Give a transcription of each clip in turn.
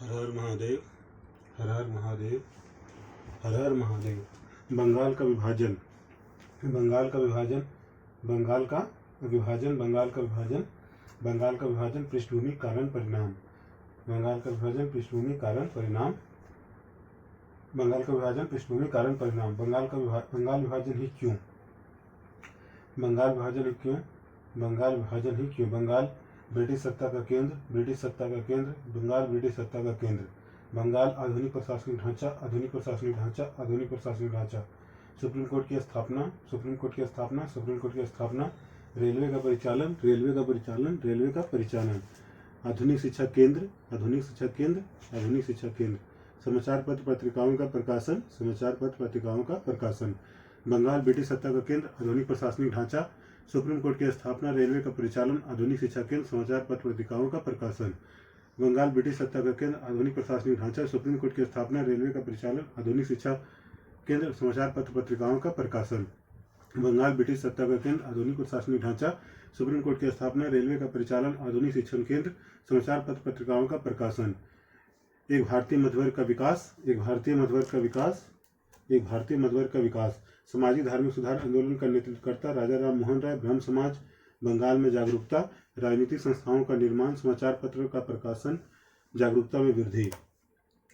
हर हर महादेव, हर हर महादेव, हर हर महादेव। बंगाल का विभाजन, बंगाल का विभाजन, बंगाल का विभाजन, बंगाल का विभाजन, बंगाल का विभाजन, पृष्ठभूमि, कारण, परिणाम। बंगाल का विभाजन, पृष्ठभूमि, कारण, परिणाम। बंगाल का विभाजन, पृष्ठभूमि, कारण, परिणाम। बंगाल विभाजन ही क्यों? बंगाल विभाजन ही क्यों? बंगाल विभाजन ही क्यों? बंगाल ब्रिटिश सत्ता का केंद्र, ब्रिटिश सत्ता का केंद्र, बंगाल ब्रिटिश सत्ता का केंद्र। बंगाल आधुनिक प्रशासनिक ढांचा, आधुनिक प्रशासनिक ढांचा, आधुनिक प्रशासनिक ढांचा। सुप्रीम कोर्ट की स्थापना, सुप्रीम कोर्ट की स्थापना, सुप्रीम कोर्ट की स्थापना। रेलवे का परिचालन, रेलवे का परिचालन, रेलवे का परिचालन। आधुनिक शिक्षा केंद्र, आधुनिक शिक्षा केंद्र, आधुनिक शिक्षा केंद्र। समाचार पत्र पत्रिकाओं का प्रकाशन, समाचार पत्र पत्रिकाओं का प्रकाशन। बंगाल ब्रिटिश सत्ता का केंद्र, आधुनिक प्रशासनिक ढांचा, सुप्रीम कोर्ट की स्थापना, रेलवे का परिचालन, आधुनिक शिक्षा केंद्र, समाचार पत्र पत्रिकाओं का प्रकाशन। बंगाल ब्रिटिश सत्ता का केंद्र, आधुनिक प्रशासनिक ढांचा, सुप्रीम कोर्ट की स्थापना, रेलवे का परिचालन, आधुनिक शिक्षा केंद्र, समाचार पत्र पत्रिकाओं का प्रकाशन। बंगाल ब्रिटिश सत्ता का केंद्र, आधुनिक प्रशासनिक ढांचा, सुप्रीम कोर्ट की स्थापना, रेलवे का परिचालन, आधुनिक शिक्षण केंद्र, समाचार पत्र पत्रिकाओं का प्रकाशन। एक भारतीय मध्यवर्ग का विकास, एक भारतीय मध्यवर्ग का विकास, एक भारतीय मध्यवर्ग का विकास। सामाजिक धार्मिक सुधार आंदोलन का नेतृत्वकर्ता राजा राम मोहन राय। ब्रह्म समाज, बंगाल में जागरूकता, राजनीतिक संस्थाओं का निर्माण, समाचार पत्रों का प्रकाशन, जागरूकता में वृद्धि।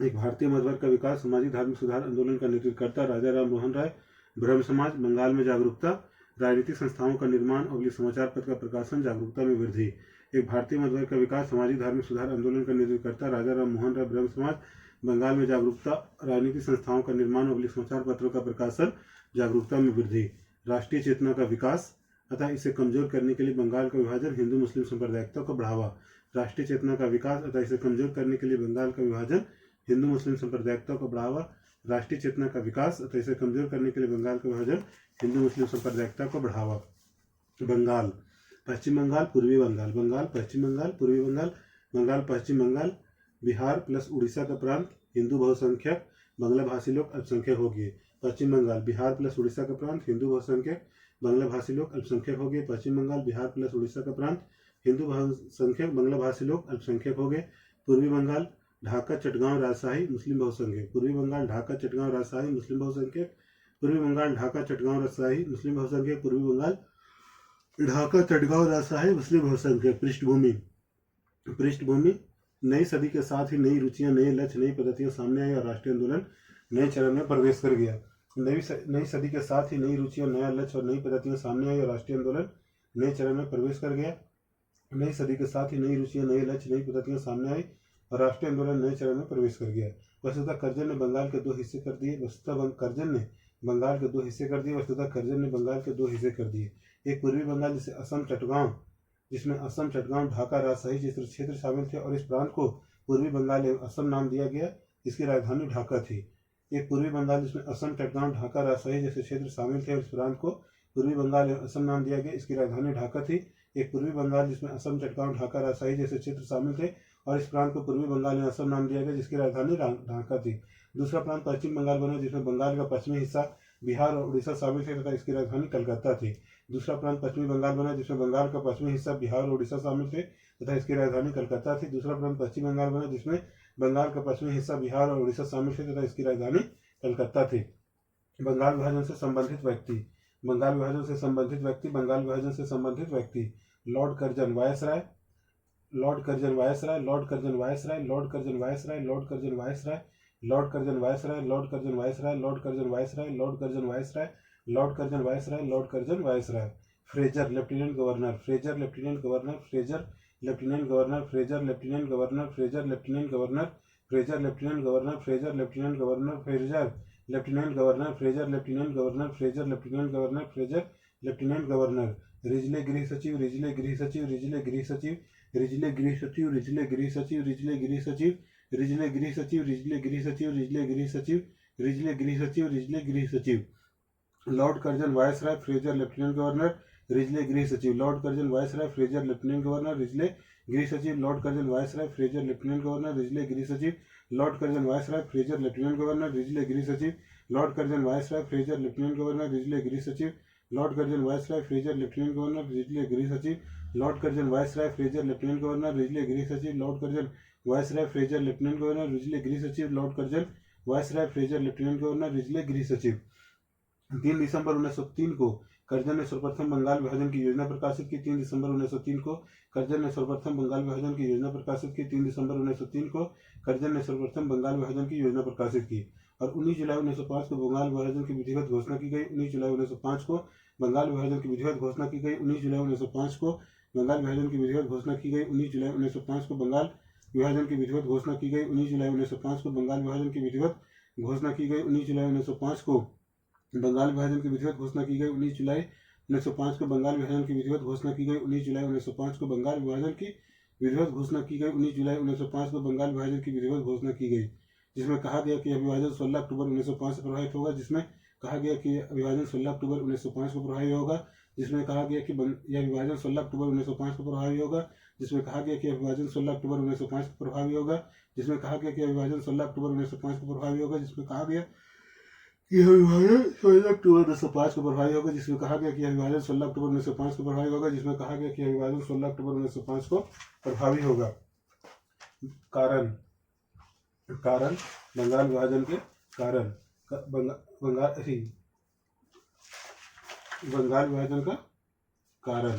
एक भारतीय मध्यवर्ग का विकास, सामाजिक धार्मिक सुधार आंदोलन का नेतृत्वकर्ता राजा राम मोहन राय। ब्रह्म समाज, बंगाल में जागरूकता, राजनीतिक संस्थाओं का निर्माण और समाचार पत्र का प्रकाशन, जागरूकता में वृद्धि। एक भारतीय मध्यवर्ग का विकास, सामाजिक धार्मिक सुधार आंदोलन का नेतृत्वकर्ता राजा राम मोहन राय। ब्रह्म समाज, बंगाल में जागरूकता, राजनीतिक संस्थाओं का निर्माण और समाचार पत्रों का प्रकाशन, जागरूकता में वृद्धि। राष्ट्रीय चेतना का विकास, अतः इसे कमजोर करने के लिए बंगाल का विभाजन, हिंदू मुस्लिम सांप्रदायिकता को बढ़ावा। राष्ट्रीय चेतना का विकास, अतः इसे कमजोर करने के लिए बंगाल का विभाजन, हिंदू मुस्लिम सांप्रदायिकता को बढ़ावा। राष्ट्रीय चेतना का विकास, अतः इसे कमजोर करने के लिए बंगाल का विभाजन, हिंदू मुस्लिम सांप्रदायिकता को बढ़ावा। बंगाल, पश्चिम बंगाल, पूर्वी बंगाल। बंगाल, पश्चिम बंगाल, पूर्वी बंगाल, बंगाल, पश्चिम बंगाल, बिहार प्लस उड़ीसा का प्रांत, हिंदू बहुसंख्यक, बांग्ला भाषी लोग अल्पसंख्यक हो गए। पश्चिम बंगाल, बिहार प्लस उड़ीसा का प्रांत, हिंदू बहुसंख्यक, बांग्ला भाषी लोग अल्पसंख्यक हो गए। पश्चिम बंगाल, बिहार प्लस उड़ीसा का प्रांत, हिंदू बहुसंख्यक, बांग्ला भाषी लोग अल्पसंख्यक हो गए। पूर्वी बंगाल, ढाका, चटगांव, राजशाही, मुस्लिम बहुसंख्यक। पूर्वी बंगाल, ढाका, चटगांव, राजशाही, मुस्लिम बहुसंख्यक। पूर्वी बंगाल, ढाका, चटगांव, राजशाही, मुस्लिम बहुसंख्यक। पूर्वी बंगाल, ढाका, चटगांव, राजशाही, मुस्लिम बहुसंख्यक। पृष्ठभूमि, पृष्ठभूमि। नई सदी के साथ ही नई रुचियां, नए लक्ष्य, नई पद्धतियां सामने आई और राष्ट्रीय आंदोलन नए चरण में प्रवेश कर गया। नई सदी के साथ ही नई रुचियां, नया लक्ष्य और नई पद्धतियां सामने आई और राष्ट्रीय आंदोलन नए चरण में प्रवेश कर गया। नई सदी के साथ ही नई रुचियां, नए लक्ष्य, नई पद्धतियां सामने आई और राष्ट्रीय आंदोलन नए चरण में प्रवेश कर गया। वस्तुतः कर्जन ने बंगाल के दो हिस्से कर दिए, वस्तुतः कर्जन ने बंगाल के दो हिस्से कर दिए, वस्तुतः कर्जन ने बंगाल के दो हिस्से कर दिए। एक पूर्वी बंगाल जिसे असम चटगांव, जिसमें असम, चटगांव, ढाका, राजशाही जैसे क्षेत्र शामिल थे और इस प्रांत को पूर्वी बंगाल एवं असम नाम दिया गया। इसकी राजधानी ढाका थी। एक पूर्वी बंगाल जिसमें असम, चटगांव, ढाका, राजशाही जैसे क्षेत्र शामिल थे और इस प्रांत को पूर्वी बंगाल एवं असम नाम दिया गया। इसकी राजधानी ढाका थी। एक पूर्वी बंगाल जिसमें असम, चटगांव, ढाका, राजशाही जैसे क्षेत्र शामिल थे और इस प्रांत को पूर्वी बंगाल एवं असम नाम दिया गया, जिसकी राजधानी ढाका थी। दूसरा प्रांत पश्चिम बंगाल बना, जिसमें बंगाल का पश्चिमी हिस्सा, बिहार और उड़ीसा शामिल थे तथा इसकी राजधानी कलकत्ता थी। दूसरा प्रांत पश्चिमी बंगाल बना, जिसमें बंगाल का पश्चिमी हिस्सा, बिहार और उड़ीसा शामिल थे तथा इसकी राजधानी कलकत्ता थी। दूसरा प्रांत पश्चिम बंगाल बना, जिसमें बंगाल का पश्चिमी हिस्सा, बिहार और उड़ीसा शामिल थे तथा इसकी राजधानी कलकत्ता थी। बंगाल विभाजन से संबंधित व्यक्ति, बंगाल विभाजन से संबंधित व्यक्ति, बंगाल विभाजन से संबंधित व्यक्ति। Lord Curzon viceroy, Lord Curzon viceroy, Lord Curzon viceroy, Lord Curzon viceroy, Lord Curzon viceroy, Lord Curzon viceroy, Lord Curzon viceroy, Lord Curzon viceroy, Lord Curzon viceroy, Lord Curzon viceroy, Lord Curzon viceroy. Fraser, lieutenant governor, Fraser, lieutenant governor, Fraser, lieutenant governor, Fraser, lieutenant governor, Fraser, lieutenant governor, Fraser, lieutenant governor, Fraser, lieutenant governor, Fraser, lieutenant governor, Fraser, lieutenant governor, Fraser, lieutenant governor, Fraser, lieutenant governor. Risley गृह सचिव, Risley गृह सचिव, Risley गृह सचिव, Risley गृह सचिव, Risley गृह सचिव, रिजले गृह सचिव, रिजले गृह सचिव, रिजले गृह सचिव, रिजले गृह सचिव, रिजले गृह सचिव, रिजले गृह सचिव। Lord Curzon viceroy, Fraser, lieutenant governor, Risley गृह सचिव। Lord Curzon viceroy, Fraser, lieutenant governor, Risley गृह सचिव। Lord Curzon viceroy, Fraser, lieutenant governor, Risley गृह सचिव। Lord Curzon viceroy, Fraser, lieutenant governor, Risley गृह सचिव। Lord Curzon viceroy, Fraser, lieutenant governor, Risley गृह सचिव। Lord Curzon viceroy, Fraser, lieutenant governor, Risley गृह सचिव। Lord Curzon viceroy, Fraser, lieutenant governor, Risley गृह सचिव। Lord Curzon viceroy Fraser, lieutenant governor Risley, गृह सचिव Lord Curzon, viceroy Fraser, lieutenant governor Risley, गृह सचिव। 3 दिसंबर 1903 को कर्जन ने सर्वप्रथम बंगाल विभाजन की योजना प्रकाशित की। 3 दिसंबर 1903 को कर्जन ने सर्वप्रथम बंगाल विभाजन की योजना प्रकाशित की। 3 दिसंबर 1903 को कर्जन ने सर्वप्रथम बंगाल विभाजन की योजना प्रकाशित की। और 19 जुलाई 1905 को बंगाल विभाजन की विधिवत घोषणा की गई। 19 जुलाई 1905 को बंगाल विभाजन की विधिवत घोषणा की गई। 19 जुलाई 1905 को बंगाल विभाजन की विधिवत घोषणा की गई। 19 जुलाई 1905 को बंगाल विभाजन की विधिवत घोषणा की गई। 19 जुलाई 1905 को बंगाल विभाजन की विधिवत घोषणा की गई। 19 जुलाई 1905 को बंगाल विभाजन की विधिवत घोषणा की गई। 19 जुलाई 1905 को बंगाल विभाजन की विधिवत घोषणा की गई। 19 जुलाई 1905 को बंगाल विभाजन की विधिवत घोषणा की गई। 19 जुलाई 1905 को बंगाल विभाजन की विधिवत घोषणा की गई, जिसमें कहा गया कि यह विभाजन 16 अक्टूबर 1905 से प्रभावित होगा। जिसमें कहा गया कि यह विभाजन 16 अक्टूबर 1905 को प्रभावी होगा। जिसमें कहा गया कि यह विभाजन 16 अक्टूबर 1905 को प्रभावी होगा। जिसमें कहा गया कि यह विभाजन 16 अक्टूबर 1905 को प्रभावी होगा। जिसमें कहा गया कि यह विभाजन 16 अक्टूबर 1905 को प्रभावी होगा। जिसमें कहा गया यह विभाजन 16 अक्टूबर 1905 को प्रभावी होगा। जिसमें कहा गया कि यह विभाजन 16 अक्टूबर 1905 को प्रभावी होगा। जिसमें कहा गया कि यह विभाजन 16 अक्टूबर 1905 को प्रभावी होगा। कारण कारण बंगाल विभाजन के कारण बंगाल विभाजन का कारण।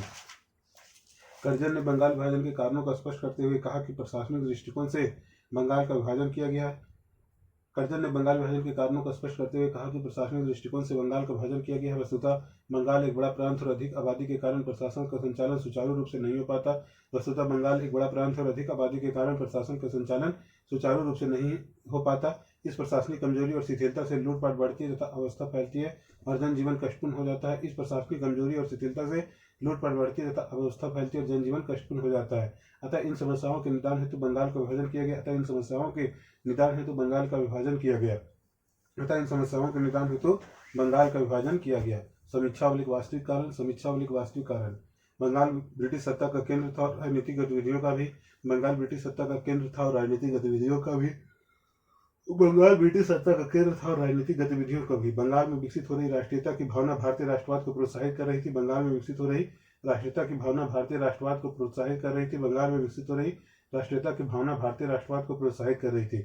कर्जन ने बंगाल विभाजन के कारणों का स्पष्ट करते हुए कहा कि प्रशासनिक दृष्टिकोण से बंगाल का विभाजन किया गया है। कर्जन ने बंगाल विभाजन के कारणों का स्पष्ट करते हुए कहा कि प्रशासनिक दृष्टिकोण से बंगाल का विभाजन किया गया है। वस्तुतः बंगाल एक बड़ा प्रांत और अधिक आबादी के कारण प्रशासन का संचालन सुचारू रूप से नहीं हो पाता। वस्तुतः बंगाल एक बड़ा प्रांत और अधिक आबादी के कारण प्रशासन का संचालन सुचारू रूप से नहीं हो पाता। इस प्रशासनिक कमजोरी और शिथिलता से लूटपाट बढ़ती है तथा अवस्था फैलती है और जनजीवन कष्टपूर्ण हो जाता है। इस प्रशासनिक कमजोरी और शिथिलता से लूटपाट बढ़ती है तथा अव्यवस्था फैलती है और जनजीवन कष्टपूर्ण हो जाता है। अतः इन समस्याओं के निदान हेतु बंगाल का विभाजन किया गया। अतः इन समस्याओं के निदान हेतु बंगाल का विभाजन किया गया। अतः इन समस्याओं के निदान हेतु बंगाल का विभाजन किया गया। समीक्षावलिक वास्तविक कारण। समीक्षावलिक वास्तविक कारण। बंगाल ब्रिटिश सत्ता का केंद्र था और राजनीतिक गतिविधियों का भी बंगाल ब्रिटिश सत्ता का केंद्र था और राजनीतिक गतिविधियों का भी बंगाल ब्रिटिश सत्ता का केंद्र था और राजनीतिक गतिविधियों का भी। बंगाल में विकसित हो रही राष्ट्रीयता की भावना भारतीय राष्ट्रवाद को प्रोत्साहित कर रही थी। बंगाल में विकसित हो रही राष्ट्रीयता की भावना भारतीय राष्ट्रवाद को प्रोत्साहित कर रही थी। बंगाल में विकसित हो रही राष्ट्रीयता की भावना भारतीय राष्ट्रवाद को प्रोत्साहित कर रही थी।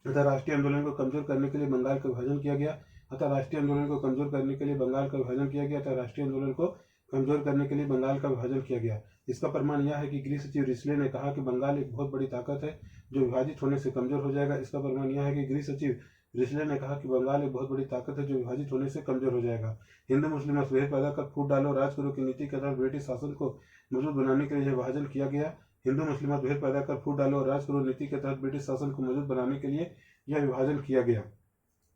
अतः राष्ट्रीय आंदोलन को कमजोर करने के लिए बंगाल का विभाजन किया गया। अतः राष्ट्रीय आंदोलन को कमजोर करने के लिए बंगाल का विभाजन किया गया। अतः राष्ट्रीय आंदोलन को कमजोर करने के लिए बंगाल का विभाजन किया गया। इसका प्रमाण यह है कि गृह सचिव रिस्ले ने कहा कि बंगाल एक बहुत बड़ी ताकत है जो विभाजित होने से कमजोर हो जाएगा। इसका प्रमाण यह है कि गृह सचिव रिस्ले ने कहा कि बंगाल एक बहुत बड़ी ताकत है जो विभाजित होने से कमजोर हो जाएगा। हिंदू मुस्लिम मतभेद पैदा कर फूट डालो राज करो की नीति के तहत ब्रिटिश शासन को मजबूत बनाने के लिए यह विभाजन किया गया। हिंदू मुस्लिम मतभेद पैदा कर फूट डालो और राज करो नीति के तहत ब्रिटिश शासन को मजबूत बनाने के लिए यह विभाजन किया गया।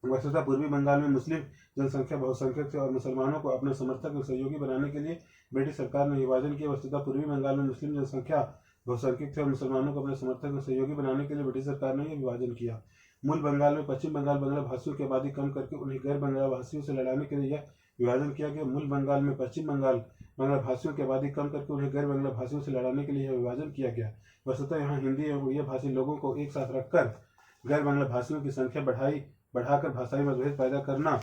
वस्तुतः पूर्वी बंगाल में मुस्लिम जनसंख्या बहुसंख्यक थे और मुसलमानों को अपने समर्थक और सहयोगी बनाने के लिए ब्रिटिश सरकार ने विभाजन किया। वस्तुतः पूर्वी बंगाल में मुस्लिम जनसंख्या बहुसंख्यक थे और मुसलमानों को अपने समर्थक और सहयोगी बनाने के लिए ब्रिटिश सरकार ने यह विभाजन किया। मूल बंगाल में पश्चिम बंगाल बांग्ला भाषियों की आबादी कम करके उन्हें गैर बांग्ला भाषियों से लड़ाने के लिए यह विभाजन किया गया। मूल बंगाल में पश्चिम बंगाल बांग्ला भाषियों की आबादी कम करके उन्हें गैर बांग्ला भाषियों से लड़ाने के लिए यह विभाजन किया गया। वस्तुतः यहाँ हिंदी एवं उड़िया भाषी लोगों को एक साथ रखकर गैर बांग्ला भाषियों की संख्या बढ़ाकर भाषाई मतभेद पैदा करना।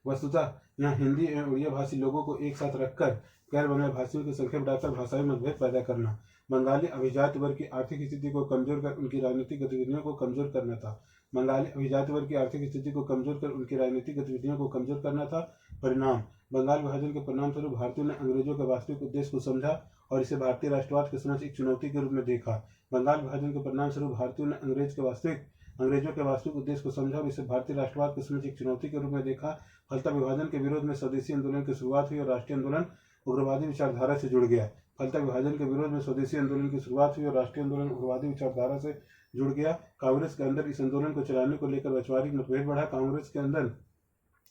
वस्तुतः यहाँ हिंदी एवं उड़िया भाषी लोगों को एक साथ रखकर गैर बांग्ला भाषियों की संख्या बढ़ाकर भाषाई मतभेद पैदा करना। बंगाली अभिजात वर्ग की आर्थिक स्थिति को कमजोर कर उनकी राजनीतिक गतिविधियों को कमजोर करना था। बंगाली अभिजात वर्ग की आर्थिक स्थिति को कमजोर कर उनकी राजनीतिक गतिविधियों को कमजोर करना था। परिणाम। बंगाल विभाजन के परिणाम स्वरूप भारतीयों ने अंग्रेजों के वास्तविक उद्देश्य को समझा और इसे भारतीय राष्ट्रवाद के समक्ष एक चुनौती के रूप में देखा। बंगाल विभाजन के परिणाम स्वरूप भारतीयों ने अंग्रेजों के वास्तविक उद्देश्य को समझा और इसे भारतीय राष्ट्रवाद के समक्ष एक चुनौती के रूप में देखा। फलतः विभाजन के विरोध में स्वदेशी आंदोलन की शुरुआत हुई और राष्ट्रीय आंदोलन उग्रवादी विचारधारा से जुड़ गया। फलतः विभाजन के विरोध में स्वदेशी आंदोलन की शुरुआत हुई और राष्ट्रीय आंदोलन उग्रवादी विचारधारा से जुड़ गया। कांग्रेस के अंदर इस आंदोलन को चलाने को लेकर वैचारिक मतभेद बढ़ा। कांग्रेस के अंदर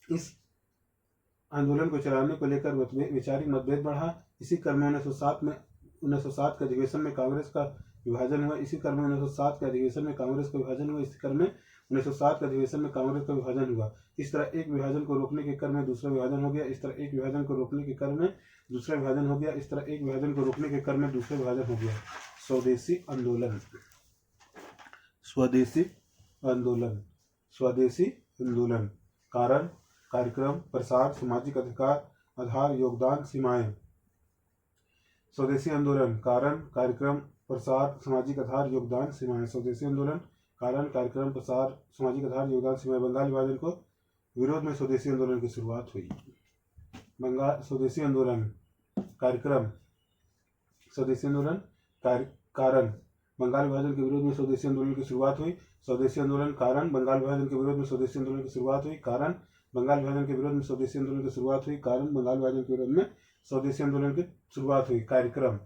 इस आंदोलन को चलाने को लेकर वैचारिक मतभेद बढ़ा। इसी क्रम में 1907 के अधिवेशन में कांग्रेस का विभाजन हुआ। इसी क्रम में 1907 के अधिवेशन में कांग्रेस का विभाजन हुआ। इसी क्रम में 1907 के अधिवेशन में कांग्रेस का विभाजन हुआ। इस तरह एक विभाजन को रोकने के क्रम में दूसरा विभाजन हो गया। इस तरह एक विभाजन को रोकने के क्रम में दूसरा विभाजन हो गया। इस तरह एक विभाजन को रोकने के क्रम में दूसरा विभाजन हो गया। स्वदेशी आंदोलन। स्वदेशी आंदोलन। स्वदेशी आंदोलन। कारण, कार्यक्रम, प्रसार, सामाजिक अधिकार, आधार, योगदान, सीमाएं। स्वदेशी आंदोलन। कारण, कार्यक्रम, प्रसार, सामाजिक आधार, योगदान, सीमाएं। स्वदेशी आंदोलन, कारण, कार्यक्रम, प्रसार, सामाजिक आधार, योगदान, सीमाएं। बंगाल विभाजन को विरोध में स्वदेशी आंदोलन की शुरुआत हुई। बंगाल स्वदेशी आंदोलन, कार्यक्रम, स्वदेशी आंदोलन, कारण, बंगाल विभाजन के विरोध में स्वदेशी आंदोलन की शुरुआत हुई। स्वदेशी आंदोलन, कारण, बंगाल विभाजन के विरोध में स्वदेशी आंदोलन की शुरुआत हुई। कारण, बंगाल विभाजन के विरोध में स्वदेशी आंदोलन की शुरुआत हुई। कारण, बंगाल विभाजन के विरोध में स्वदेशी आंदोलन की शुरुआत हुई। कार्यक्रम,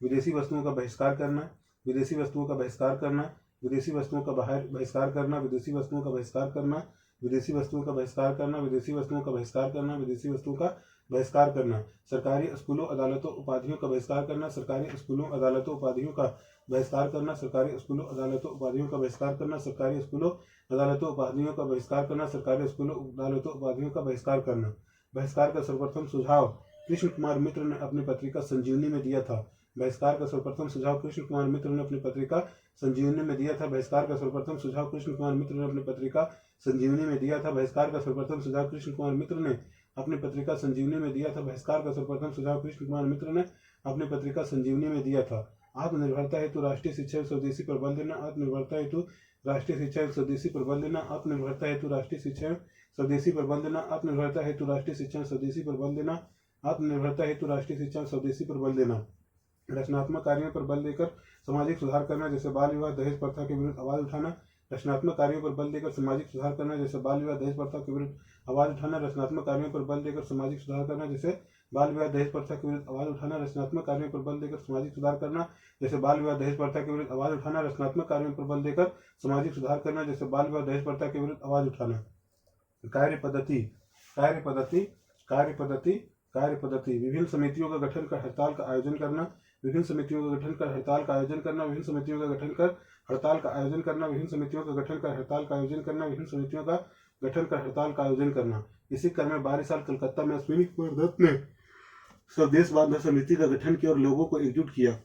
विदेशी वस्तुओं का बहिष्कार करना, विदेशी वस्तुओं का बहिष्कार करना, विदेशी वस्तुओं का बहिष्कार करना, विदेशी वस्तुओं का बहिष्कार करना, विदेशी वस्तुओं का बहिष्कार करना, विदेशी वस्तुओं का बहिष्कार करना, विदेशी वस्तुओं का बहिष्कार करना। सरकारी स्कूलों, अदालतों, उपाधियों का बहिष्कार करना, सरकारी स्कूलों, अदालतों, उपाधियों का बहिष्कार करना, सरकारी स्कूलों, अदालतों, उपाधियों का बहिष्कार करना, सरकारी स्कूलों, अदालतों, उपाधियों का बहिष्कार करना, सरकारी स्कूलों, अदालतों, उपाधियों का बहिष्कार करना। बहिष्कार का सर्वप्रथम सुझाव कृष्ण कुमार मित्र ने अपनी पत्रिका संजीवनी में दिया था। बहिष्कार का सर्वप्रथम सुझाव कृष्ण कुमार मित्र ने अपनी पत्रिका संजीवनी में दिया था। बहिष्कार का सर्वप्रथम सुझाव कृष्ण कुमार मित्र ने अपनी पत्रिका संजीवनी में दिया था। बहिष्कार का सर्वप्रथम सुझाव कृष्ण कुमार मित्र ने अपनी पत्रिका संजीवनी में दिया था। बहिष्कार का सर्वप्रथम सुझाव कृष्ण कुमार मित्र ने अपनी पत्रिका संजीवनी में दिया था। आत्मनिर्भरता हेतु राष्ट्रीय शिक्षा स्वदेशी पर बल देना, आत्मनिर्भरता हेतु राष्ट्रीय शिक्षा स्वदेशी पर बल देना, आत्मनिर्भरता हेतु राष्ट्रीय शिक्षा स्वदेशी पर बल देना, आत्मनिर्भरता हेतु राष्ट्रीय शिक्षा स्वदेशी पर बल देना, आत्मनिर्भरता हेतु राष्ट्रीय शिक्षा स्वदेशी पर बल देना। रचनात्मक कार्यों पर बल देकर सामाजिक सुधार करना, जैसे बाल विवाह, दहेज प्रथा के विरुद्ध आवाज उठाना। रचनात्मक कार्यों पर बल देकर सामाजिक सुधार करना, जैसे बाल विवाह, दहेज प्रथा के विरुद्ध आवाज उठाना। रचनात्मक कार्यों पर बल देकर सामाजिक सुधार करना, जैसे बाल विवाह, दहेज प्रथा के विरुद्ध आवाज उठाना। रचनात्मक कार्यों पर बल देकर सामाजिक सुधार करना, जैसे बाल विवाह, दहेज प्रथा के विरुद्ध आवाज उठाना। रचनात्मक कार्यों पर बल देकर सामाजिक सुधार करना, जैसे बाल विवाह, दहेज प्रथा के विरुद्ध आवाज उठाना। कार्य पद्धति, कार्य पद्धति, कार्य पद्धति, कार्य पद्धति। विभिन्न समितियों का गठन कर हड़ताल का आयोजन करना, विभिन्न समितियों का गठन कर हड़ताल का आयोजन करना, विभिन्न समितियों का गठन कर हड़ताल का आयोजन करना, विभिन्न समितियों का गठन कर हड़ताल का आयोजन करना, विभिन्न समितियों का गठन कर हड़ताल का आयोजन करना। इसी क्रम में 12 साल कलकत्ता में अश्विनी कुमार दत्त ने स्वदेश बांधव समिति का गठन किया और लोगों को एकजुट किया।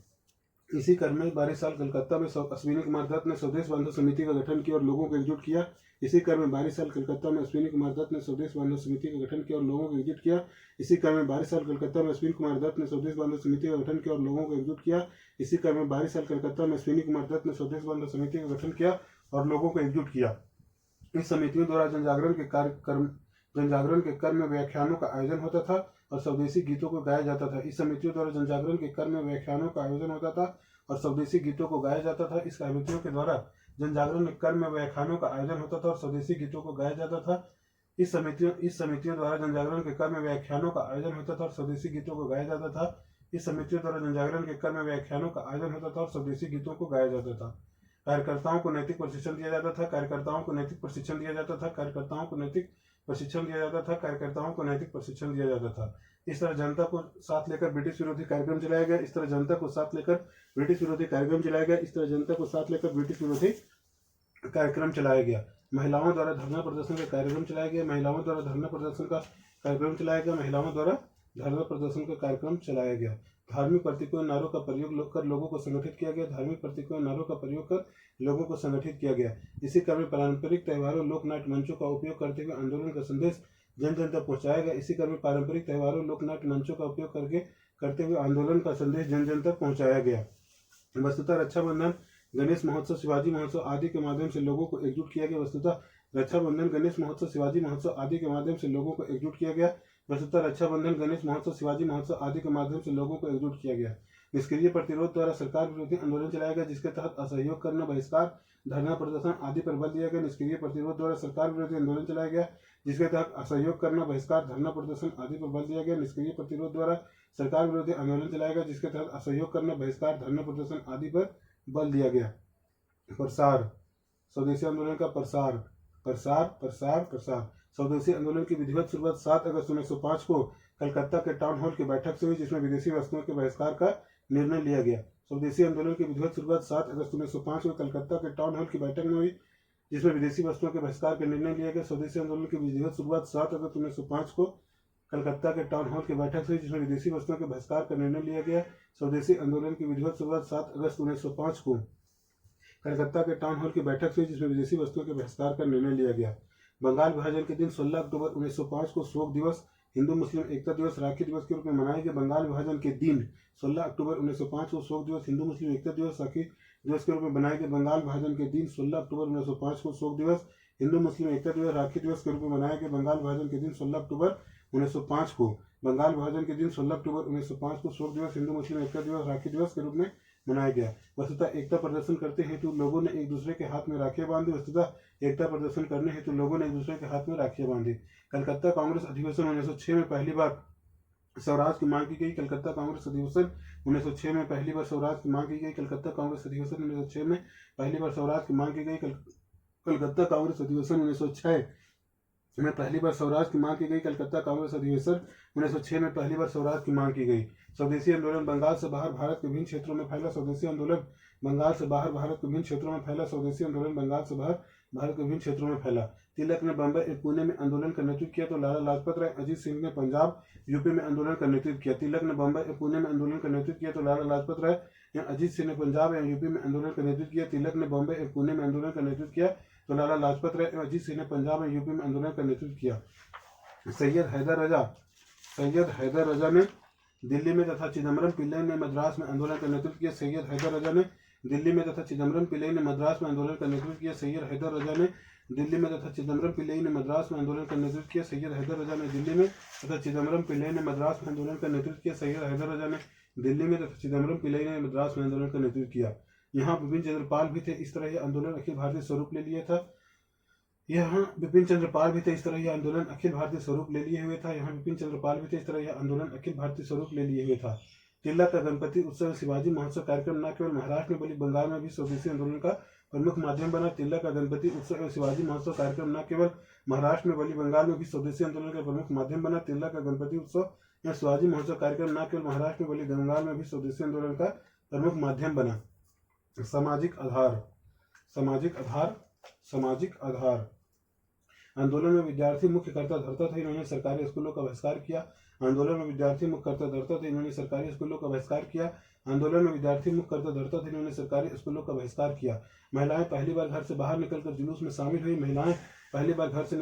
इसी क्रम में 12 साल कलकत्ता में अश्विनी कुमार दत्त ने स्वदेश बांधव समिति का गठन किया और लोगों को एकजुट किया। इसी क्रम में 12 साल कलकत्ता में अश्विनी कुमार दत्त ने स्वदेश बांधव समिति का गठन किया और लोगों को एकजुट किया। इसी क्रम में 12 साल कलकत्ता में अश्विनी कुमार दत्त ने स्वदेश बांधव समिति का गठन किया और लोगों को एकजुट किया। इसी क्रम में 12 साल कलकत्ता में अश्विनी कुमार दत्त ने स्वदेश बांधव समिति का गठन किया और लोगों को एकजुट किया। इस समितियों द्वारा जनजागरण के क्रम में व्याख्यानों का आयोजन होता था और स्वदेशी गीतों को गाया जाता था। इस समितियों द्वारा जनजागरण के क्रम में व्याख्यानों का आयोजन होता था और स्वदेशी गीतों को गाया जाता था। इस समितियों के द्वारा जनजागरण के क्रम में व्याख्यानों का आयोजन होता था और स्वदेशी गीतों को गाया जाता था। इस समितियों द्वारा जनजागरण के क्रम में व्याख्यानों का आयोजन होता था और स्वदेशी गीतों को गाया जाता था। इस समितियों द्वारा जनजागरण के क्रम में व्याख्यानों का आयोजन होता था और स्वदेशी गीतों को गाया जाता था। कार्यकर्ताओं को नैतिक प्रशिक्षण दिया जाता था, कार्यकर्ताओं को नैतिक प्रशिक्षण दिया जाता था, कार्यकर्ताओं को नैतिक प्रशिक्षण दिया जाता था, कार्यकर्ताओं को नैतिक प्रशिक्षण दिया जाता था। इस तरह जनता को साथ लेकर ब्रिटिश विरोधी कार्यक्रम चलाया गया। इस तरह जनता को साथ लेकर ब्रिटिश विरोधी कार्यक्रम चलाया गया। इस तरह जनता को साथ लेकर ब्रिटिश विरोधी कार्यक्रम चलाया गया। महिलाओं द्वारा धरना प्रदर्शन का कार्यक्रम चलाया गया। महिलाओं द्वारा धरना प्रदर्शन का कार्यक्रम चलाया गया। महिलाओं द्वारा धरना प्रदर्शन का कार्यक्रम चलाया गया। धार्मिक प्रतीकों नारों का प्रयोग कर लोगों को संगठित किया गया। धार्मिक प्रतीकों नारों का प्रयोग कर लोगों को संगठित किया गया। इसी क्रम में पारंपरिक त्योहारों, लोक नाट्य मंचों का उपयोग करते हुए आंदोलन का संदेश जन जन तक पहुंचाया गया। इसी क्रम में पारंपरिक त्योहारों, लोक नाट्य मंचों का उपयोग करते हुए आंदोलन का संदेश जन जन तक पहुंचाया गया। वस्तुतः रक्षाबंधन, गणेश महोत्सव, शिवाजी महोत्सव आदि के माध्यम से लोगों को एकजुट किया गया। वस्तुतः रक्षाबंधन, गणेश महोत्सव, शिवाजी महोत्सव आदि के माध्यम से लोगों को एकजुट किया गया। वस्तुतः रक्षाबंधन, गणेश महोत्सव, शिवाजी महोत्सव आदि के माध्यम से लोगों को एकजुट किया गया। निष्क्रिय प्रतिरोध द्वारा सरकार विरोधी आंदोलन चलाया गया, जिसके तहत असहयोग करना, बहिष्कार, धरना प्रदर्शन आदि पर बल दिया गया। निष्क्रिय प्रतिरोध द्वारा सरकार विरोधी आंदोलन चलाया गया, जिसके तहत असहयोग करना, बहिष्कार, धरना प्रदर्शन आदि पर बल दिया गया। निष्क्रिय प्रतिरोध द्वारा सरकार विरोधी आंदोलन चलाया गया, जिसके तहत असहयोग करना, बहिष्कार, धरना प्रदर्शन आदि पर बल दिया गया। प्रसार, स्वदेशी आंदोलन का प्रसार, प्रसार, प्रसार, प्रसार। स्वदेशी आंदोलन की विधिवत शुरुआत 7 अगस्त 1905 को कलकत्ता के टाउन हॉल की बैठक से हुई, जिसमें विदेशी वस्तुओं के बहिष्कार का निर्णय लिया गया। स्वदेशी आंदोलन की विधिवत शुरुआत 7 अगस्त 1905 को कलकत्ता के टाउन हॉल की बैठक में हुई, जिसमें विदेशी वस्तुओं के बहिष्कार का निर्णय लिया गया। स्वदेशी आंदोलन की विधिवत शुरुआत 7 अगस्त 1905 को कलकत्ता के टाउन हॉल की बैठक से हुई, जिसमें विदेशी वस्तुओं के बहिष्कार का निर्णय लिया गया। स्वदेशी आंदोलन की विधिवत शुरुआत 7 अगस्त 1905 को कलकत्ता के टाउन हॉल की बैठक से, जिसमें विदेशी वस्तुओं के बहिष्कार का निर्णय लिया गया। बंगाल विभाजन के दिन 16 अक्टूबर 1905 को शोक दिवस हिंदू मुस्लिम एकता दिवस राखी दिवस के रूप में मनाए गए बंगाल विभाजन के दिन 16 अक्टूबर 1905 को शोक दिवस। हिंदू मुस्लिम एकता दिवस राखी दिवस के रूप में बनाए गए बंगाल विभाजन के दिन 16 अक्टूबर 1905 को शोक दिवस। हिंदू मुस्लिम एकता दिवस राखी दिवस के रूप में मनाए गए बंगाल विभाजन के दिन 16 अक्टूबर 1905 को बंगाल विभाजन के दिन 16 अक्टूबर 1905 को शोक दिवस। हिंदू मुस्लिम एकता दिवस राखी दिवस के रूप में मनाया गया। वस्तुतः एकता प्रदर्शन करते हेतु लोगों ने एक दूसरे के हाथ में राखियां बांधी। वस्तुतः एकता प्रदर्शन करने हेतु लोगों ने एक दूसरे के हाथ में राखियां बांधी। कलकत्ता कांग्रेस अधिवेशन 1906 में पहली बार स्वराज की मांग की गई। कलकत्ता कांग्रेस अधिवेशन 1906 में पहली बार स्वराज की मांग की गई। कलकत्ता कांग्रेस अधिवेशन 1906 में पहली बार स्वराज की मांग की गई। कलकत्ता कांग्रेस अधिवेशन 1906 में पहली बार स्वराज की मांग की गई। कलकत्ता कांग्रेस अधिवेशन 1906 में पहली बार स्वराज की मांग की गई। स्वदेशी आंदोलन बंगाल से बाहर भारत के विभिन्न क्षेत्रों में फैला। स्वदेशी आंदोलन बंगाल से बाहर भारत के विभिन्न क्षेत्रों में फैला। स्वदेशी आंदोलन बंगाल से बाहर भारत के विभिन्न क्षेत्रों में फैला। तिलक ने बम्बई और पुणे में आंदोलन का नेतृत्व किया तो लाला लाजपत राय अजीत सिंह ने पंजाब यूपी में आंदोलन का नेतृत्व किया। तिलक ने बम्बई और पुणे में आंदोलन का नेतृत्व किया तो लाला लाजपत राय या अजीत सिंह ने पंजाब या यूपी में आंदोलन का नेतृत्व किया। तिलक ने बम्बई और पुणे में आंदोलन का नेतृत्व किया तो लाला लाजपत राय और अजीत सिंह ने पंजाब और यूपी में आंदोलन का नेतृत्व किया। सैयद हैदर रजा ने दिल्ली में तथा चिदम्बरम पिल्लई ने मद्रास में आंदोलन का नेतृत्व किया। सैयद हैदर रजा ने दिल्ली में तथा चिदम्बरम पिल्लई ने मद्रास में आंदोलन का नेतृत्व किया। सैयद हैदर रजा ने दिल्ली में तथा चिदम्बरम पिल्लई ने मद्रास में आंदोलन का नेतृत्व किया। सैयद हैदर रजा ने दिल्ली में तथा चिदम्बरम पिल्लई ने मद्रास में आंदोलन का नेतृत्व किया। सैयद हैदर रजा ने दिल्ली में तथा चिदम्बरम पिल्लई ने मद्रास में आंदोलन का नेतृत्व किया। यहाँ विपिन चंद्रपाल भी थे। इस तरह यह आंदोलन अखिल भारतीय स्वरूप ले लिया था। यहाँ विपिन चंद्रपाल भी थे। इस तरह यह आंदोलन अखिल भारतीय स्वरूप ले लिए हुए था। यहाँ विपिन चंद्रपाल भी थे। इस तरह यह आंदोलन अखिल भारतीय स्वरूप ले लिए हुए था। तिलक का गणपति उत्सव शिवाजी महोत्सव कार्यक्रम न केवल महाराष्ट्र में बल्कि बंगाल में भी स्वदेशी आंदोलन का प्रमुख माध्यम बना। तिलक का गणपति उत्सव शिवाजी महोत्सव कार्यक्रम न केवल महाराष्ट्र में बल्कि बंगाल में भी स्वदेशी आंदोलन का प्रमुख माध्यम बना। तिलक का गणपति उत्सव या शिवाजी महोत्सव कार्यक्रम न केवल महाराष्ट्र में बल्कि बंगाल में भी स्वदेशी आंदोलन का प्रमुख माध्यम बना। सामाजिक आधार आंदोलन में विद्यार्थी मुख्य कर्ता धरता थे। इन्होंने सरकारी स्कूलों का बहिष्कार किया। आंदोलन में विद्यार्थी मुख्य कर्ता धरता थे। इन्होंने सरकारी स्कूलों का बहिष्कार किया। आंदोलन में विद्यार्थी मुख्य कर्ता धरता थे। इन्होंने सरकारी स्कूलों का बहिष्कार किया। महिलाएं पहली बार घर से बाहर निकलकर जुलूस में शामिल हुई। महिलाएं पहली बार घर से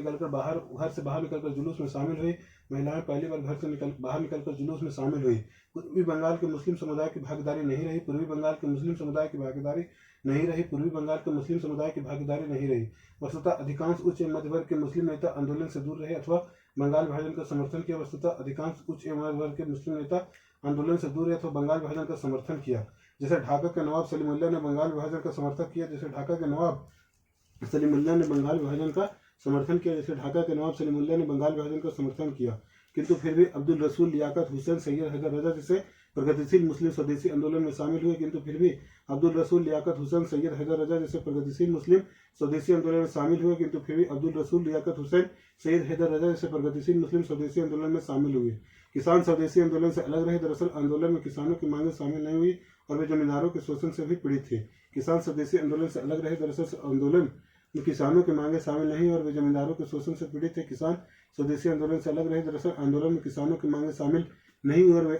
बाहर निकलकर जुलूस में शामिल हुई। महिलाएं पहली बार घर से बाहर निकलकर जुलूस में शामिल हुई। पूर्वी बंगाल के मुस्लिम समुदाय की भागीदारी नहीं रही। पूर्वी बंगाल के मुस्लिम समुदाय की भागीदारी नहीं रही। पूर्वी बंगाल के मुस्लिम समुदाय की भागीदारी नहीं रही। वस्तुतः अधिकांश उच्च एवं मध्य वर्ग के मुस्लिम नेता आंदोलन से दूर रहे अथवा बंगाल विभाजन का समर्थन किया। वस्तुतः अधिकांश उच्च एवं मध्य वर्ग के मुस्लिम नेता आंदोलन से दूर रहे अथवा बंगाल विभाजन का समर्थन किया। जैसे ढाका के नवाब सलीमुल्लाह ने बंगाल विभाजन का समर्थन किया। जैसे ढाका के नवाब सलीमुल्लाह ने बंगाल विभाजन का समर्थन किया। जैसे ढाका के नवाब सलीमुल्लाह ने बंगाल विभाजन का समर्थन किया। किंतु फिर भी अब्दुल रसूल लियाकत हुसैन सैयद हैदर रजा जैसे प्रगतिशील मुस्लिम स्वदेशी आंदोलन में शामिल हुए। किंतु फिर भी अब्दुल रसूल लियाकत हुसैन सैयद हैदर रजा जैसे प्रगतिशील मुस्लिम स्वदेशी आंदोलन में शामिल हुए। किंतु फिर भी अब्दुल रसूल लियाकत हुसैन सैयद हैदर रजा जैसे प्रगतिशील मुस्लिम स्वदेशी आंदोलन में शामिल हुए। किसान स्वदेशी आंदोलन से अलग रहे। दरअसल आंदोलन में किसानों की मांगें शामिल नहीं हुई और वे जमींदारों के शोषण से भी पीड़ित थे। किसान स्वदेशी आंदोलन से अलग रहे। दरअसल आंदोलन में किसानों की मांगें शामिल नहीं और वे जमींदारों के शोषण से पीड़ित थे। किसान स्वदेशी आंदोलन से अलग रहे। दरअसल आंदोलन में किसानों की मांगें शामिल नहीं हुई और वे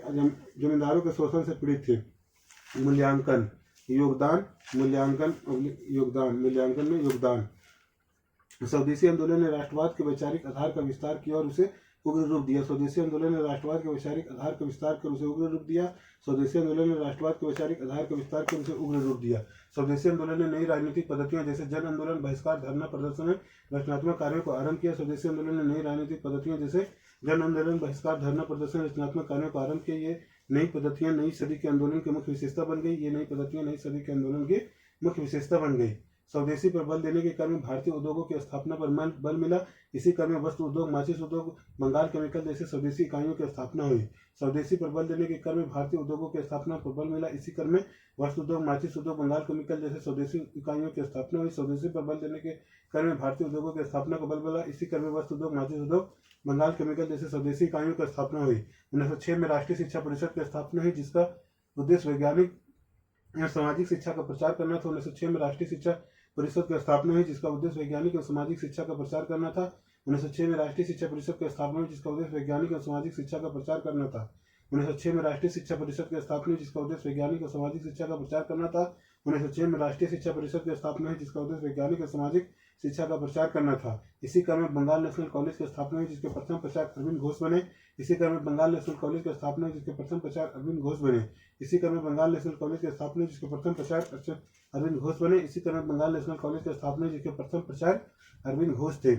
जमींदारों के शोषण से पीड़ित थे। मूल्यांकन में योगदान स्वदेशी आंदोलन ने राष्ट्रवाद के वैचारिक आधार का विस्तार किया और उसे उग्र रूप दिया। स्वदेशी आंदोलन ने राष्ट्रवाद के वैचारिक आधार का विस्तार कर उसे उग्र रूप दिया। स्वदेशी आंदोलन ने राष्ट्रवाद के वैचारिक आधार का विस्तार कर उसे उग्र रूप दिया। स्वदेशी आंदोलन ने नई राजनीतिक पद्धतियां जैसे जन आंदोलन, बहिष्कार, धरना प्रदर्शन, रचनात्मक कार्यों को आरंभ किया। स्वदेशी आंदोलन ने नई राजनीतिक पद्धतियां जैसे जन आंदोलन, बहिष्कार, धरना प्रदर्शन, रचनात्मक कार्यों को आरंभ किया। ये नई पद्धतियां नई सदी के आंदोलन की मुख्य विशेषता बन गई। ये नई पद्धतियां नई सदी के आंदोलन की मुख्य विशेषता बन गई। स्वदेशी पर बल देने के क्रम में भारतीय उद्योगों की स्थापना पर बल मिला। इसी क्रम में वस्त्र उद्योग, माचिस उद्योग, बंगाल केमिकल जैसे स्वदेशी इकाइयों की स्थापना हुई। स्वदेशी पर बल देने के क्रम में भारतीय उद्योगों की स्थापना पर बल मिला। इसी क्रम में वस्त्र उद्योग, माचिस उद्योग, बंगाल केमिकल जैसे स्वदेशी इकाइयों की स्थापना हुई। स्वदेशी पर बल देने के क्रम में भारतीय उद्योगों की स्थापना को बल मिला। इसी क्रम में वस्त्र उद्योग, माचिस उद्योग, बंगाल केमिकल जैसे स्वदेशी इकाइयों की स्थापना हुई। 1906 में राष्ट्रीय शिक्षा परिषद की स्थापना हुई जिसका उद्देश्य वैज्ञानिक एवं सामाजिक शिक्षा का प्रचार करना था। 1906 में राष्ट्रीय शिक्षा परिषद की स्थापना हुई जिसका उद्देश्य वैज्ञानिक और सामाजिक शिक्षा का प्रचार करना था। 1906 में राष्ट्रीय शिक्षा परिषद की स्थापना हुई जिसका उद्देश्य वैज्ञानिक और सामाजिक शिक्षा का प्रचार करना था। 1906 में राष्ट्रीय शिक्षा परिषद की स्थापना हुई जिसका उद्देश्य वैज्ञानिक और सामाजिक शिक्षा का प्रचार करना था। 1906 में राष्ट्रीय शिक्षा परिषद की स्थापना हुई, जिसका उद्देश्य वैज्ञानिक और सामाजिक शिक्षा का प्रचार करना था। इसी क्रम में बंगाल नेशनल कॉलेज की स्थापना हुई, जिसके प्रथम प्राचार्य अरविंद घोष बने। इसी क्रम में बंगाल नेशनल कॉलेज की स्थापना हुई, जिसके प्रथम प्राचार्य अरविंद घोष बने। इसी क्रम में बंगाल नेशनल कॉलेज की स्थापना हुई, जिसके प्रथम प्राचार्य अरविंद घोष बने। इसी क्रम में बंगाल नेशनल कॉलेज की स्थापना हुई, जिसके प्रथम प्राचार्य अरविंद घोष थे।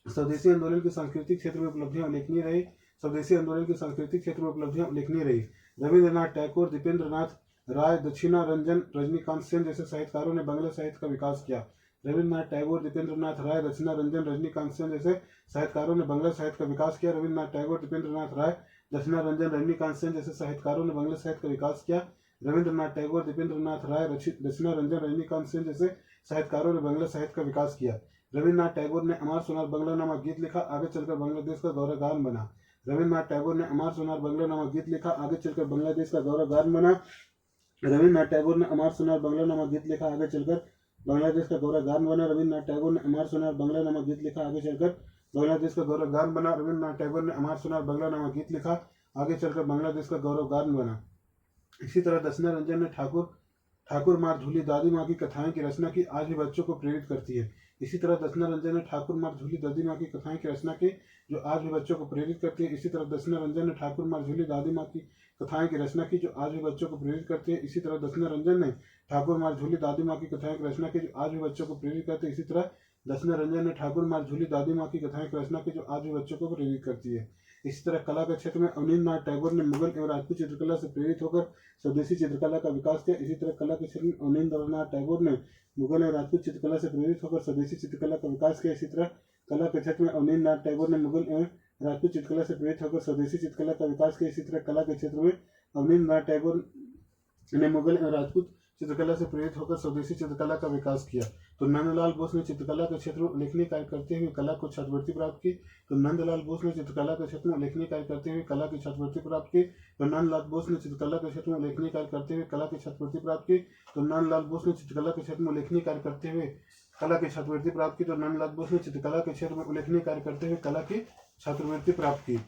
स्वदेशी आंदोलन की सांस्कृतिक क्षेत्र में उपलब्धियां उल्लेखनीय रही। स्वदेशी आंदोलन की सांस्कृतिक क्षेत्र में उपलब्धियां उल्लेखनीय रही। रविंद्रनाथ टैगोर, दीपेंद्रनाथ राय, दक्षिणा रंजन, रजनीकांत सेन जैसे साहित्यकारों ने बांग्ला साहित्य का विकास किया। रविंद्रनाथ टैगोर, दीपेंद्रनाथ राय, दक्षिणा रंजन, रजनीकांत सेन जैसे साहित्यकारों ने बांग्ला साहित्य का विकास किया। रविंद्रनाथ टैगोर, दीपेंद्रनाथ राय, दक्षिणा रंजन, रजनीकांत सेन जैसे साहित्यकारों ने बांग्ला साहित्य का विकास किया। रविंद्रनाथ टैगोर, दीपेंद्रनाथ राय, दक्षिणा रंजन, रजनीकांत सेन जैसे साहित्यकारों ने बांग्ला साहित्य का विकास किया। रविंद्रनाथ टैगोर ने अमार सोनार बंगला नामक गीत लिखा, आगे चलकर बांग्लादेश का गौरव गान बना। रविंद्रनाथ टैगोर ने अमार सोनार बंगला नामक गीत लिखा, आगे चलकर बांग्लादेश का गौरव गान बना। रविंद्रनाथ टैगोर ने अमार सोनार बंगला नामक गीत लिखा, आगे चलकर बांग्लादेश का गौरव गान बना। रविंद्रनाथ टैगोर ने अमार सोनार बंगला नामक गीत लिखा, आगे चलकर बांग्लादेश का गौरव गान बना। रविंद्रनाथ टैगोर ने अमार सोनार बंगला नामक गीत लिखा, आगे चलकर बांग्लादेश का गौरव गान बना। इसी तरह दक्षिणा रंजन ने ठाकुर मार झूली दादी माँ की कथाएं की रचना की, आज भी बच्चों को प्रेरित करती है। इसी तरह दक्षिणा रंजन ने ठाकुर मार झूली दादी माँ की कथाएं की रचना की, जो आज भी बच्चों को प्रेरित करती है। इसी तरह दक्षिणा रंजन ने ठाकुर मार झूली दादी माँ की कथाएं की रचना की, जो आज भी बच्चों को प्रेरित करती है। इसी तरह दक्षिणा रंजन ने ठाकुर मार झूली दादी माँ की कथाएं की रचना की, जो आज भी बच्चों को प्रेरित करती है। इसी तरह दक्षिणा रंजन ने ठाकुर मार झूली दादी माँ की कथाएं की रचना की, जो आज भी बच्चों को प्रेरित करती है। इसी तरह कला के क्षेत्र में अवनींद्रनाथ टैगोर ने मुगल एवं राजपूत चित्रकला से प्रेरित होकर स्वदेशी चित्रकला का विकास किया। इसी तरह कला के क्षेत्र में अवनींद्रनाथ टैगोर ने मुगल एवं राजपूत चित्रकला से प्रेरित होकर स्वदेशी चित्रकला का विकास किया। इसी तरह कला के क्षेत्र में अवनींद्रनाथ टैगोर ने मुगल एवं राजपूत चित्रकला से प्रेरित होकर स्वदेशी चित्रकला का विकास किया। इसी तरह कला के क्षेत्र में अवनींद्रनाथ टैगोर ने मुगल एवं राजपूत चित्रकला से प्रेरित होकर स्वदेशी चित्रकला का विकास किया। तो नंदलाल बोस ने चित्रकला के क्षेत्र में उल्लेखनीय कार्य करते हुए कला को छात्रवृत्ति प्राप्त की। तो नंदलाल बोस ने चित्रकला के क्षेत्र में उल्लेखनीय कार्य करते हुए कला की छात्रवृत्ति प्राप्त की। तो नंदलाल बोस ने चित्रकला के क्षेत्र में उल्लेखनीय कार्य करते हुए कला की छात्रवृत्ति प्राप्त की। तो नंदलाल बोस ने चित्रकला के क्षेत्र में उल्लेखनीय कार्य करते हुए कला की छात्रवृत्ति प्राप्त की। तो नंदलाल बोस ने चित्रकला के क्षेत्र में उल्लेखनीय कार्य करते हुए कला की छात्रवृत्ति प्राप्त की।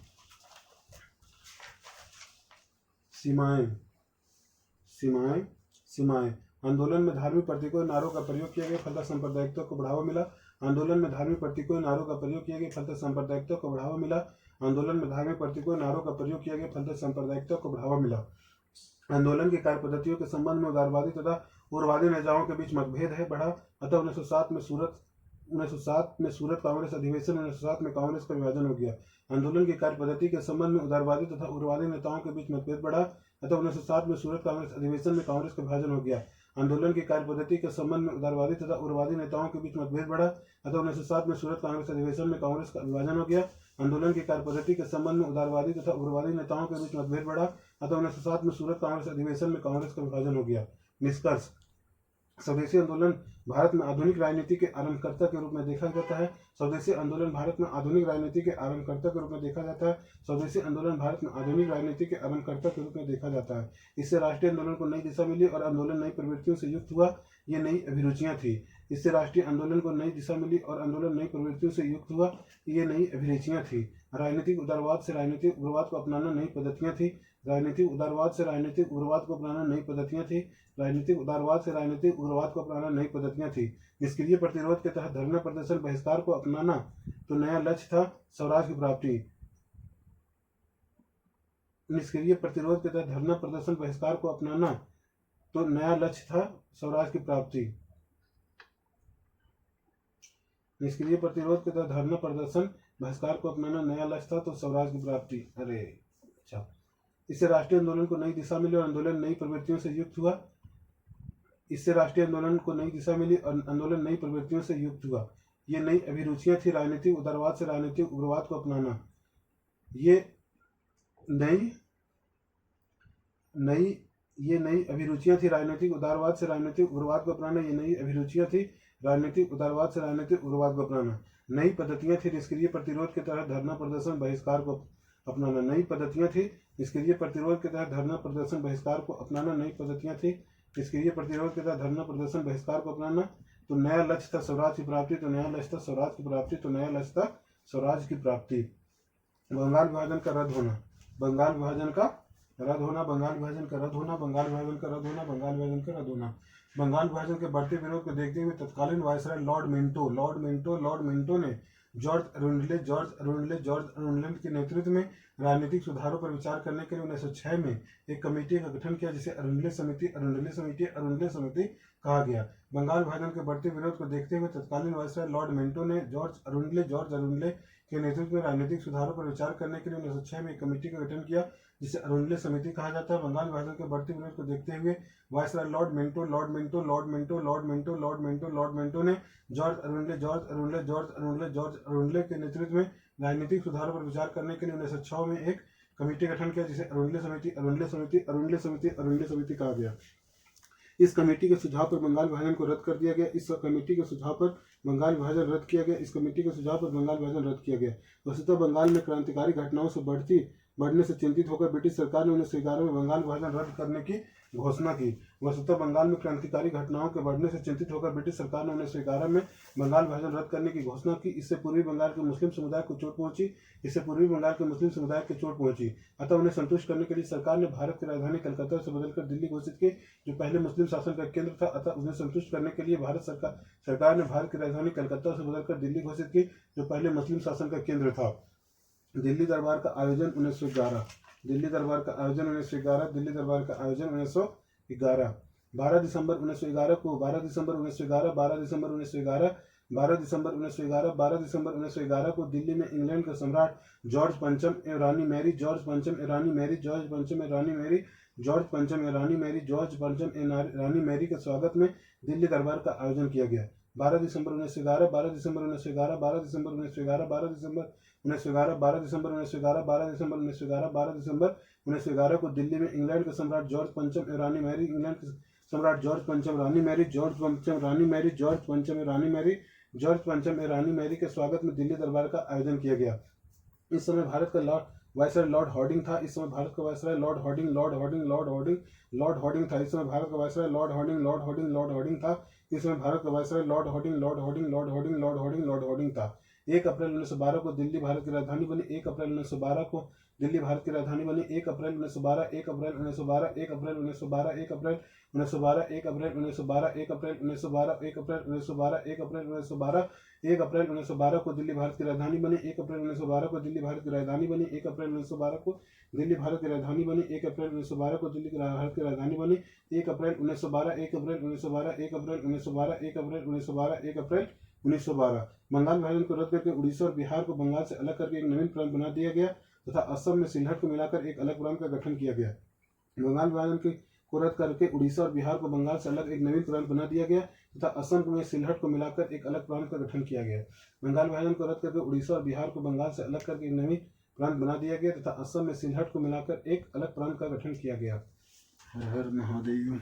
सीमाएं आंदोलन में धार्मिक प्रतीकों नारों का प्रयोग किया गया, फलतः सांप्रदायिकता को बढ़ावा मिला। आंदोलन में धार्मिक प्रतीकों नारों का प्रयोग किया गया, फलतः सांप्रदायिकता को बढ़ावा मिला। आंदोलन में धार्मिक प्रतीकों नारों का प्रयोग किया गया, फलतः सांप्रदायिकता को बढ़ावा मिला। आंदोलन की कार्य पद्धतियों के संबंध में उदारवादी तथा उग्रवादी नेताओं के बीच मतभेद है बढ़ा। अतः 1907 में सूरत कांग्रेस अधिवेशन 1907 में कांग्रेस का विभाजन हो गया। आंदोलन की कार्य पद्धति के संबंध में उदारवादी तथा उग्रवादी नेताओं के बीच मतभेद बढ़ा। अतः 1907 में सूरत कांग्रेस अधिवेशन में कांग्रेस का विभाजन हो गया। आंदोलन की कार्य पद्धति के संबंध में उदारवादी तथा उग्रवादी नेताओं के बीच मतभेद बढ़ा। अतः 1907 में सूरत कांग्रेस अधिवेशन में कांग्रेस का विभाजन हो गया। आंदोलन की कार्य पद्धति के संबंध में उदारवादी तथा उग्रवादी नेताओं के बीच मतभेद बढ़ा। अतः 1907 में सूरत कांग्रेस अधिवेशन में कांग्रेस का विभाजन हो गया। निष्कर्ष: स्वदेशी आंदोलन भारत में आधुनिक राजनीति के आरंभकर्ता के रूप में देखा जाता है। स्वदेशी आंदोलन भारत में आधुनिक राजनीति के आरंभकर्ता के रूप में देखा जाता है। स्वदेशी आंदोलन भारत में आधुनिक राजनीति के आरंभकर्ता के रूप में देखा जाता है। इससे राष्ट्रीय आंदोलन को नई दिशा मिली और आंदोलन नई प्रवृत्तियों से युक्त हुआ। ये नई अभिरुचियां थी। इससे राष्ट्रीय आंदोलन को नई दिशा मिली और आंदोलन नई प्रवृत्तियों से युक्त हुआ। ये नई अभिरुचियां थी। राजनीतिक उदारवाद से राजनीतिक उग्रवाद को अपनाना नई पद्धतियां थी। राजनीतिक उदारवाद से राजनीतिक उग्रवाद को अपनाना नई पद्धतियां थी। राजनीतिक उदारवाद से राजनीतिक उग्रवाद को अपनाना नई पद्धतियां थी। निष्क्रिय प्रतिरोध के तहत धरना प्रदर्शन बहिष्कार को अपनाना तो नया लक्ष्य था स्वराज की प्राप्ति। निष्क्रिय प्रतिरोध के तहत धरना प्रदर्शन बहिष्कार को अपनाना तो नया लक्ष्य था स्वराज की प्राप्ति। निष्क्रिय प्रतिरोध के तहत धरना प्रदर्शन बहिष्कार को अपनाना नया लक्ष्य था तो स्वराज की प्राप्ति। अरे अच्छा। इससे राष्ट्रीय आंदोलन को नई दिशा मिली और आंदोलन नई प्रवृत्तियों से युक्त हुआ। इससे राष्ट्रीय आंदोलन को नई दिशा मिली और आंदोलन नई प्रवृत्तियों से युक्त हुआ। ये नई अभिरुचियां थी। राजनीतिक उदारवाद से राजनीतिक उग्रवाद को अपनाना ये नई अभिरुचियां थी। राजनीतिक उदारवाद से राजनीतिक उग्रवाद को अपनाना ये नई अभिरुचियां थी। राजनीतिक उदारवाद से राजनीतिक उग्रवाद को अपनाना नई पद्धतियां थी। निष्क्रिय प्रतिरोध के तहत धरना प्रदर्शन बहिष्कार को अपनाना नई पद्धतियां थी। निष्क्रिय प्रतिरोध के तहत धरना प्रदर्शन बहिष्कार को अपनाना नई पद्धतियां थी। निष्क्रिय प्रतिरोध के तहत धरना प्रदर्शन बहिष्कार को अपनाना तो नया लक्ष्य था स्वराज की प्राप्ति। तो नया लक्ष्य था स्वराज की प्राप्ति। तो नया लक्ष्य था स्वराज की प्राप्ति। बंगाल विभाजन का रद्द होना। बंगाल विभाजन का रद्द होना। बंगाल विभाजन का रद्द होना। बंगाल विभाजन का रद्द होना। बंगाल विभाजन का रद्द होना। बंगाल विभाजन के बढ़ते विरोध को देखते हुए तत्कालीन वायसराय लॉर्ड मिंटो ने जॉर्ज अरुंडले के नेतृत्व में राजनीतिक सुधारों पर विचार करने के लिए 1906 में एक कमेटी का गठन किया, जिसे अरुंडले समिति कहा गया। बंगाल विभाजन के बढ़ते विरोध को देखते हुए तत्कालीन वायसराय लॉर्ड मिंटो ने जॉर्ज अरुंडले के नेतृत्व में राजनीतिक सुधारों पर विचार करने के लिए 1906 में एक कमेटी का गठन किया, जिसे अरुंडले समिति कहा जाता है। बंगाल विभाजन के बढ़ते विरोध को देखते हुए वायसराय लॉर्ड मिंटो ने जॉर्ज अरुंडले के नेतृत्व में राजनीतिक सुधारों पर विचार करने के लिए 1906 में एक कमेटी गठन किया, जिसे अरुंडले समिति कहा गया। इस कमेटी के सुझाव पर बंगाल विभाजन को रद्द कर दिया गया। इस कमेटी के सुझाव पर बंगाल विभाजन रद्द किया गया। वस्तुतः बंगाल में क्रांतिकारी घटनाओं से बढ़ने से चिंतित होकर ब्रिटिश सरकार ने 1911 में बंगाल विभाजन रद्द करने की घोषणा की। वस्तुतः बंगाल में क्रांतिकारी घटनाओं के बढ़ने से चिंतित होकर ब्रिटिश सरकार ने 1911 में बंगाल विभाजन रद्द करने की घोषणा की। इससे पूर्वी बंगाल के मुस्लिम समुदाय को चोट पहुंची। अतः उन्हें संतुष्ट करने के लिए सरकार ने भारत की राजधानी कलकत्ता से बदलकर दिल्ली घोषित की, जो पहले मुस्लिम शासन का केंद्र था। अतः उन्हें संतुष्ट करने के लिए सरकार ने भारत की राजधानी कलकत्ता से बदलकर दिल्ली घोषित की, जो पहले मुस्लिम शासन का केंद्र था। दिल्ली दरबार का आयोजन 1911। 12 दिसंबर 1911 को दिल्ली में इंग्लैंड के सम्राट जॉर्ज पंचम एवं रानी मैरी के स्वागत में दिल्ली दरबार का आयोजन किया गया। 12 दिसंबर 1911 को दिल्ली में इंग्लैंड के सम्राट जॉर्ज पंचम एवं रानी मैरी के स्वागत में दिल्ली दरबार का आयोजन किया गया। इस समय भारत का वायसराय लॉर्ड हॉर्डिंग था। इस समय भारत का वायसराय लॉर्ड हॉर्डिंग था। इस समय भारत का वायसराय लॉर्ड हॉर्डिंग था। 1 अप्रैल 1912 को दिल्ली भारत की राजधानी बनी। 1 अप्रैल 1912 को दिल्ली भारत की राजधानी बनी। 1 अप्रैल 1912 को दिल्ली भारत की राजधानी बनी। 1 अप्रैल 1912 को दिल्ली भारत की राजधानी बनी। 1 अप्रैल 1912 को दिल्ली भारत की राजधानी बनी। 1 अप्रैल 1912 बंगाल विभाजन को रद्द करके उड़ीसा और बिहार को बंगाल से अलग करके एक नवीन प्रांत बना दिया गया तथा असम में सिलहट को मिलाकर एक अलग प्रांत का गठन किया गया। बंगाल विभाजन को रद्द करके उड़ीसा और बिहार को बंगाल से अलग एक नवीन प्रांत बना दिया गया तथा असम में सिलहट को मिलाकर एक अलग प्रांत का गठन किया गया। बंगाल विभाजन को रद्द करके उड़ीसा और बिहार को बंगाल से अलग करके एक नवीन प्रांत बना दिया गया तथा असम में सिलहट को मिलाकर एक अलग प्रांत का गठन किया गया। हर हर महादेव।